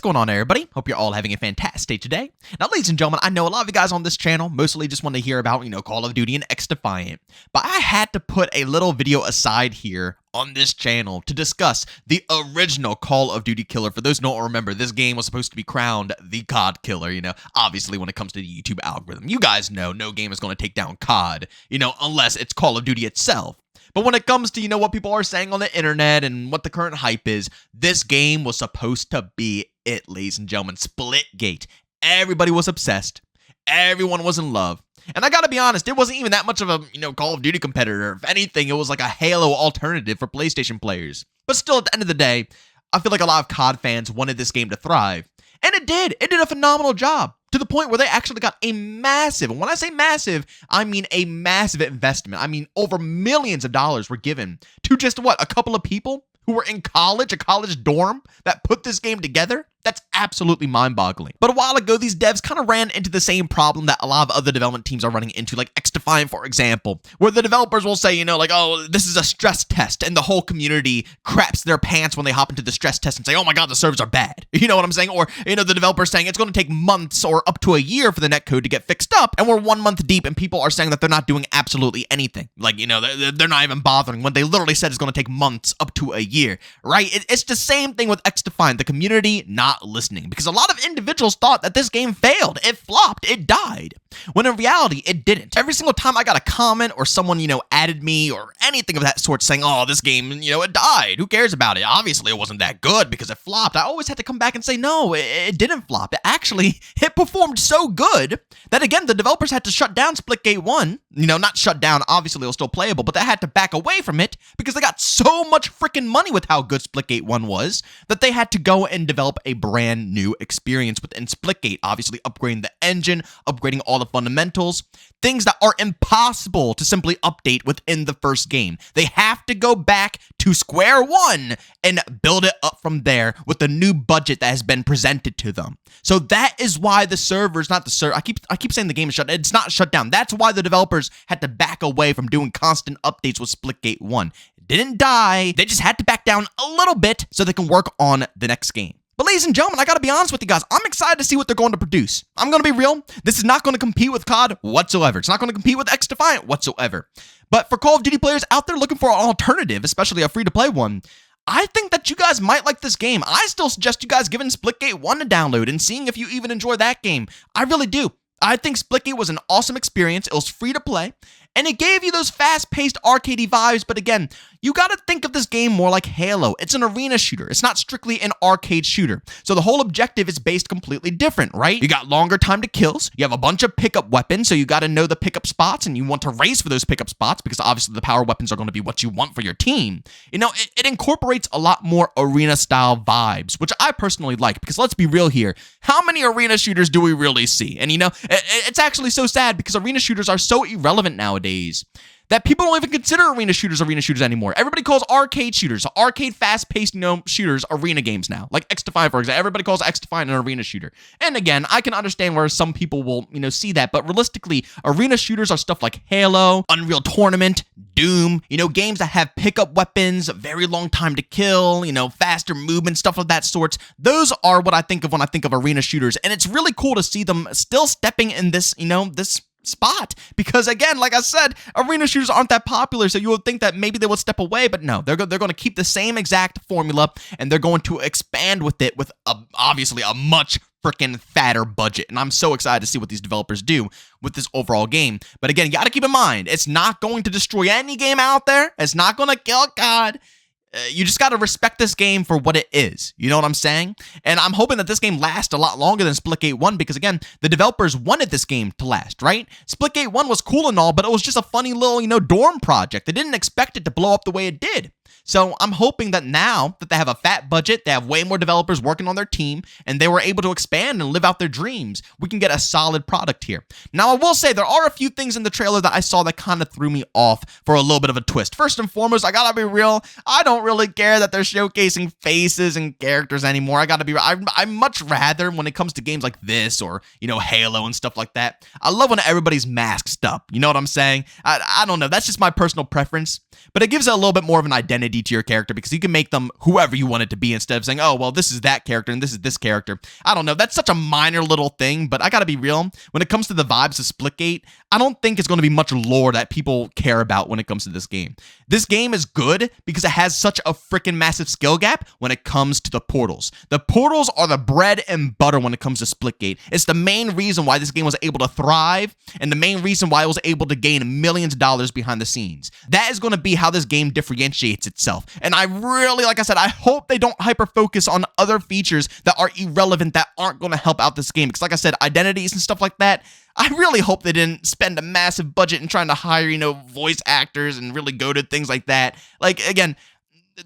going on, everybody? Hope you're all having a fantastic day today. Now, ladies and gentlemen, I know a lot of you guys on this channel mostly just want to hear about, Call of Duty and XDefiant. But I had to put a little video aside here on this channel to discuss the original Call of Duty killer. For those who don't remember, this game was supposed to be crowned the COD killer, obviously when it comes to the YouTube algorithm. You guys know no game is going to take down COD, unless it's Call of Duty itself. But when it comes to, what people are saying on the internet and what the current hype is, this game was supposed to be it, ladies and gentlemen. Splitgate. Everybody was obsessed. Everyone was in love. And I gotta be honest, it wasn't even that much of a, Call of Duty competitor. If anything, it was like a Halo alternative for PlayStation players. But still, at the end of the day, I feel like a lot of COD fans wanted this game to thrive. And it did. It did a phenomenal job. To the point where they actually got a massive, and when I say massive, I mean a massive investment. I mean over millions of dollars were given to just a couple of people who were in college, a college dorm, that put this game together? That's absolutely mind-boggling. But a while ago, these devs kind of ran into the same problem that a lot of other development teams are running into, like XDefiant, for example, where the developers will say, oh, this is a stress test, and the whole community craps their pants when they hop into the stress test and say, oh my god, the servers are bad. You know what I'm saying? Or, the developers saying it's going to take months or up to a year for the netcode to get fixed up, and we're 1 month deep, and people are saying that they're not doing absolutely anything. Like, they're not even bothering when they literally said it's going to take months up to a year, right? It's the same thing with XDefiant. The community not listening, because a lot of individuals thought that this game failed, it flopped, it died, when in reality it didn't. Every single time I got a comment or someone added me or anything of that sort saying, oh, this game, it died, who cares about it, obviously it wasn't that good because it flopped, I always had to come back and say, no, it didn't flop. It performed so good that, again, the developers had to shut down Splitgate 1, not shut down, obviously it was still playable, but they had to back away from it because they got so much freaking money with how good Splitgate 1 was that they had to go and develop a brand new experience within Splitgate, obviously upgrading the engine, upgrading all the fundamentals, things that are impossible to simply update within the first game. They have to go back to square one and build it up from there with the new budget that has been presented to them. So that is why the servers, not the server, I keep saying the game is shut, it's not shut down. That's why the developers had to back away from doing constant updates with Splitgate 1. It didn't die, they just had to back down a little bit so they can work on the next game. But ladies and gentlemen, I gotta be honest with you guys, I'm excited to see what they're going to produce. I'm gonna be real, this is not gonna compete with COD whatsoever. It's not gonna compete with XDefiant whatsoever. But for Call of Duty players out there looking for an alternative, especially a free-to-play one, I think that you guys might like this game. I still suggest you guys giving Splitgate 1 a download and seeing if you even enjoy that game. I really do. I think Splitgate was an awesome experience. It was free to play, and it gave you those fast-paced arcadey vibes, but again, you gotta think of this game more like Halo. It's an arena shooter. It's not strictly an arcade shooter. So the whole objective is based completely different, right? You got longer time to kills, you have a bunch of pickup weapons, so you gotta know the pickup spots, and you want to race for those pickup spots, because obviously the power weapons are gonna be what you want for your team. It incorporates a lot more arena-style vibes, which I personally like, because let's be real here, how many arena shooters do we really see? And it's actually so sad, because arena shooters are so irrelevant nowadays that people don't even consider arena shooters anymore. Everybody calls arcade shooters, arcade fast-paced shooters, arena games now. Like XDefiant, for example. Everybody calls XDefiant an arena shooter. And again, I can understand where some people will, see that, but realistically, arena shooters are stuff like Halo, Unreal Tournament, Doom, games that have pickup weapons, a very long time to kill, faster movement, stuff of that sort. Those are what I think of when I think of arena shooters, and it's really cool to see them still stepping in this, this spot, because again, like I said, arena shooters aren't that popular, so you would think that maybe they would step away, but no, they're going to keep the same exact formula, and they're going to expand with it with obviously a much freaking fatter budget, and I'm so excited to see what these developers do with this overall game. But again, you got to keep in mind, it's not going to destroy any game out there, it's not going to kill COD. You just got to respect this game for what it is. You know what I'm saying? And I'm hoping that this game lasts a lot longer than Splitgate 1, because again, the developers wanted this game to last, right? Splitgate 1 was cool and all, but it was just a funny little, dorm project. They didn't expect it to blow up the way it did. So I'm hoping that now that they have a fat budget, they have way more developers working on their team, and they were able to expand and live out their dreams, we can get a solid product here. Now, I will say there are a few things in the trailer that I saw that kind of threw me off for a little bit of a twist. First and foremost, I gotta be real, I don't really care that they're showcasing faces and characters anymore. I'm much rather, when it comes to games like this or, Halo and stuff like that, I love when everybody's masked up. You know what I'm saying? I don't know. That's just my personal preference, but it gives it a little bit more of an identity identity to your character because you can make them whoever you want it to be instead of saying, oh, well, this is that character and this is this character. I don't know. That's such a minor little thing, but I gotta be real. When it comes to the vibes of Splitgate, I don't think it's going to be much lore that people care about when it comes to this game. This game is good because it has such a freaking massive skill gap when it comes to the portals. The portals are the bread and butter when it comes to Splitgate. It's the main reason why this game was able to thrive and the main reason why it was able to gain millions of dollars behind the scenes. That is going to be how this game differentiates itself. And I really, like I said, I hope they don't hyper-focus on other features that are irrelevant that aren't going to help out this game. Because like I said, identities and stuff like that, I really hope they didn't spend a massive budget in trying to hire, voice actors and really go to things like that. Like, again,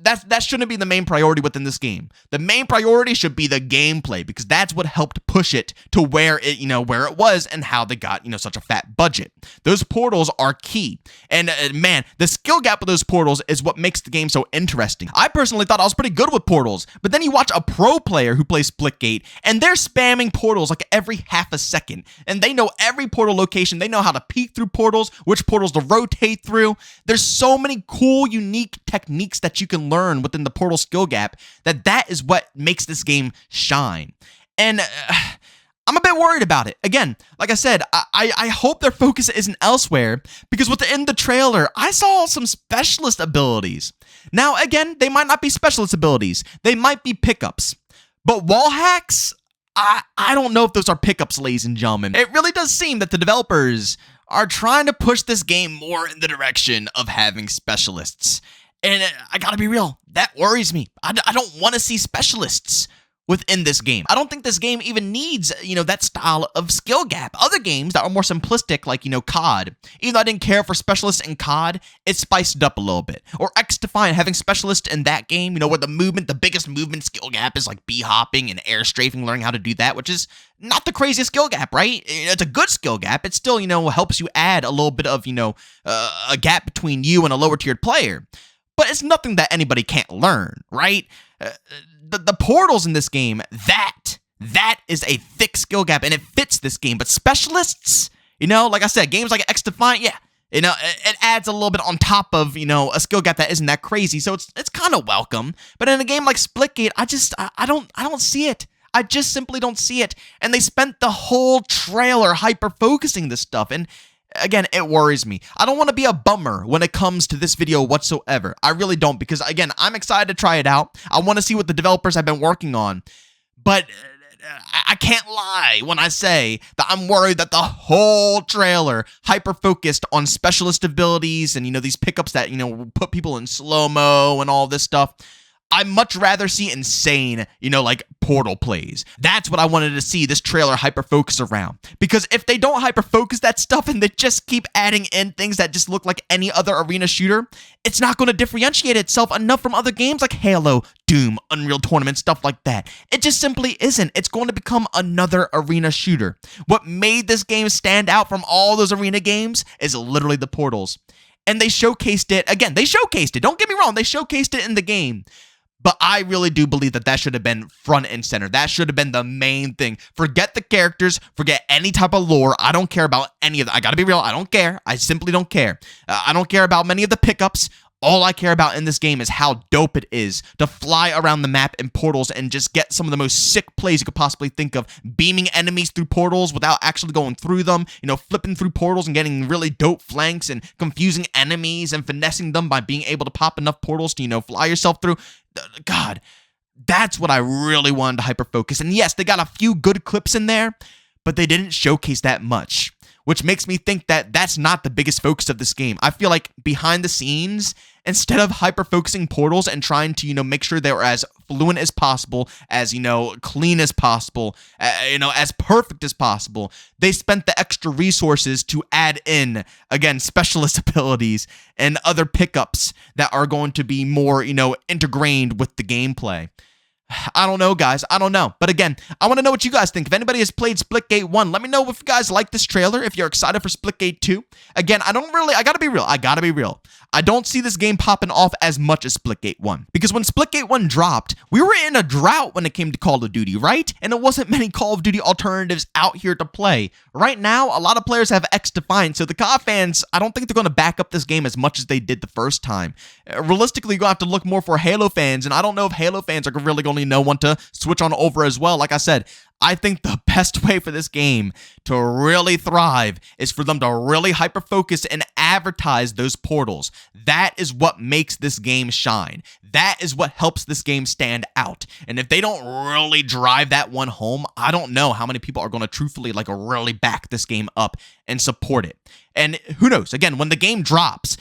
that shouldn't be the main priority within this game. The main priority should be the gameplay because that's what helped push it to where it, where it was and how they got, such a fat budget. Those portals are key. And man, the skill gap of those portals is what makes the game so interesting. I personally thought I was pretty good with portals, but then you watch a pro player who plays Splitgate and they're spamming portals like every half a second. And they know every portal location. They know how to peek through portals, which portals to rotate through. There's so many cool, unique techniques that you can learn within the portal skill gap that is what makes this game shine. And I'm a bit worried about it. Again, like I said, I hope their focus isn't elsewhere because within the trailer, I saw some specialist abilities. Now, again, they might not be specialist abilities. They might be pickups. But wall hacks, I don't know if those are pickups, ladies and gentlemen. It really does seem that the developers are trying to push this game more in the direction of having specialists. And I gotta be real, that worries me. I don't want to see specialists within this game. I don't think this game even needs, that style of skill gap. Other games that are more simplistic, like, COD, even though I didn't care for specialists in COD, it spiced it up a little bit. Or XDefiant, having specialists in that game, where the biggest movement skill gap is like B-hopping and air strafing, learning how to do that, which is not the craziest skill gap, right? It's a good skill gap. It still, helps you add a little bit of, a gap between you and a lower tiered player. But it's nothing that anybody can't learn, right? The portals in this game, that is a thick skill gap, and it fits this game. But specialists, like I said, games like XDefiant, yeah, it adds a little bit on top of, a skill gap that isn't that crazy. So it's kind of welcome. But in a game like Splitgate, I don't see it. I just simply don't see it. And they spent the whole trailer hyper-focusing this stuff, and again, it worries me. I don't want to be a bummer when it comes to this video whatsoever. I really don't because, again, I'm excited to try it out. I want to see what the developers have been working on. But I can't lie when I say that I'm worried that the whole trailer hyper-focused on specialist abilities and, these pickups that, put people in slow-mo and all this stuff. I'd much rather see insane, like portal plays. That's what I wanted to see this trailer hyper-focus around. Because if they don't hyper-focus that stuff and they just keep adding in things that just look like any other arena shooter, it's not going to differentiate itself enough from other games like Halo, Doom, Unreal Tournament, stuff like that. It just simply isn't. It's going to become another arena shooter. What made this game stand out from all those arena games is literally the portals. And they showcased it. Again, they showcased it. Don't get me wrong. They showcased it in the game. But I really do believe that should have been front and center. That should have been the main thing. Forget the characters. Forget any type of lore. I don't care about any of that. I gotta be real. I don't care. I simply don't care. I don't care about many of the pickups. All I care about in this game is how dope it is to fly around the map in portals and just get some of the most sick plays you could possibly think of. Beaming enemies through portals without actually going through them. Flipping through portals and getting really dope flanks and confusing enemies and finessing them by being able to pop enough portals to, fly yourself through. God, that's what I really wanted to hyper-focus. And yes, they got a few good clips in there, but they didn't showcase that much. Which makes me think that that's not the biggest focus of this game. I feel like behind the scenes, instead of hyper-focusing portals and trying to, make sure they're as fluent as possible, as, clean as possible, as perfect as possible, they spent the extra resources to add in, again, specialist abilities and other pickups that are going to be more, integrated with the gameplay. I don't know, guys. I don't know. But again, I want to know what you guys think. If anybody has played Splitgate 1, let me know if you guys like this trailer, if you're excited for Splitgate 2. Again, I gotta be real. I don't see this game popping off as much as Splitgate 1. Because when Splitgate 1 dropped, we were in a drought when it came to Call of Duty, right? And there wasn't many Call of Duty alternatives out here to play. Right now, a lot of players have X-Defiant, so the COD fans, I don't think they're going to back up this game as much as they did the first time. Realistically, you're going to have to look more for Halo fans, and I don't know if Halo fans are really going to know when to switch on over as well. Like I said, I think the best way for this game to really thrive is for them to really hyper-focus and advertise those portals. That is what makes this game shine. That is what helps this game stand out. And if they don't really drive that one home, I don't know how many people are going to truthfully really back this game up and support it. And who knows, again, when the game drops,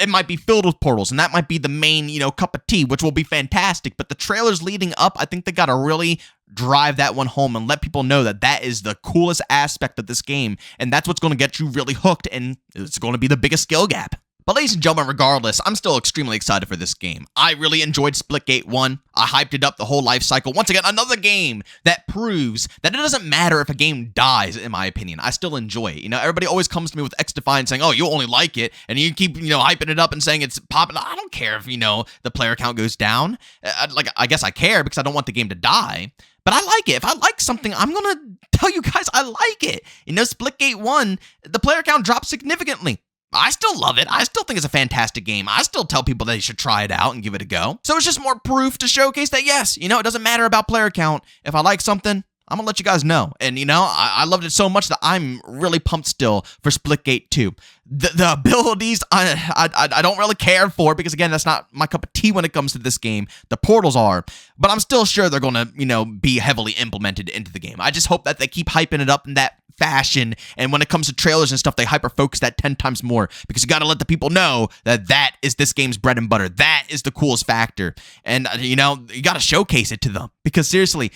it might be filled with portals, and that might be the main, cup of tea, which will be fantastic. But the trailers leading up, I think they got to really drive that one home and let people know that that is the coolest aspect of this game, and that's what's going to get you really hooked, and it's going to be the biggest skill gap. But ladies and gentlemen, regardless, I'm still extremely excited for this game. I really enjoyed Splitgate 1. I hyped it up the whole life cycle. Once again, another game that proves that it doesn't matter if a game dies, in my opinion. I still enjoy it. Everybody always comes to me with X-Defiant saying, oh, you only like it, and you keep, hyping it up and saying it's popping. I don't care if, the player count goes down. I guess I care because I don't want the game to die. But I like it. If I like something, I'm going to tell you guys I like it. Splitgate 1, the player count dropped significantly. I still love it. I still think it's a fantastic game. I still tell people they should try it out and give it a go. So it's just more proof to showcase that, yes, it doesn't matter about player count. If I like something, I'm going to let you guys know. And, I loved it so much that I'm really pumped still for Splitgate 2. The abilities, I don't really care for because, again, that's not my cup of tea when it comes to this game. The portals are. But I'm still sure they're going to, be heavily implemented into the game. I just hope that they keep hyping it up in that fashion, and when it comes to trailers and stuff, they hyper-focus that 10 times more, because you got to let the people know that that is this game's bread and butter. That is the coolest factor. And, you got to showcase it to them, because seriously,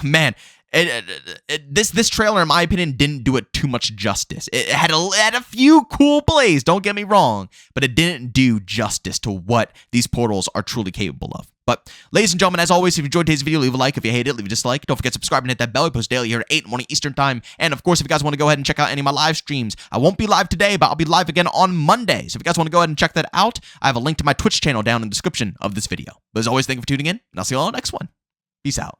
man, this trailer, in my opinion, didn't do it too much justice. It had a few cool plays, don't get me wrong, but it didn't do justice to what these portals are truly capable of. But, ladies and gentlemen, as always, if you enjoyed today's video, leave a like. If you hate it, leave a dislike. Don't forget to subscribe and hit that bell. We post daily here at 8 in the morning Eastern Time. And, of course, if you guys want to go ahead and check out any of my live streams, I won't be live today, but I'll be live again on Monday. So if you guys want to go ahead and check that out, I have a link to my Twitch channel down in the description of this video. But as always, thank you for tuning in, and I'll see you all on the next one. Peace out.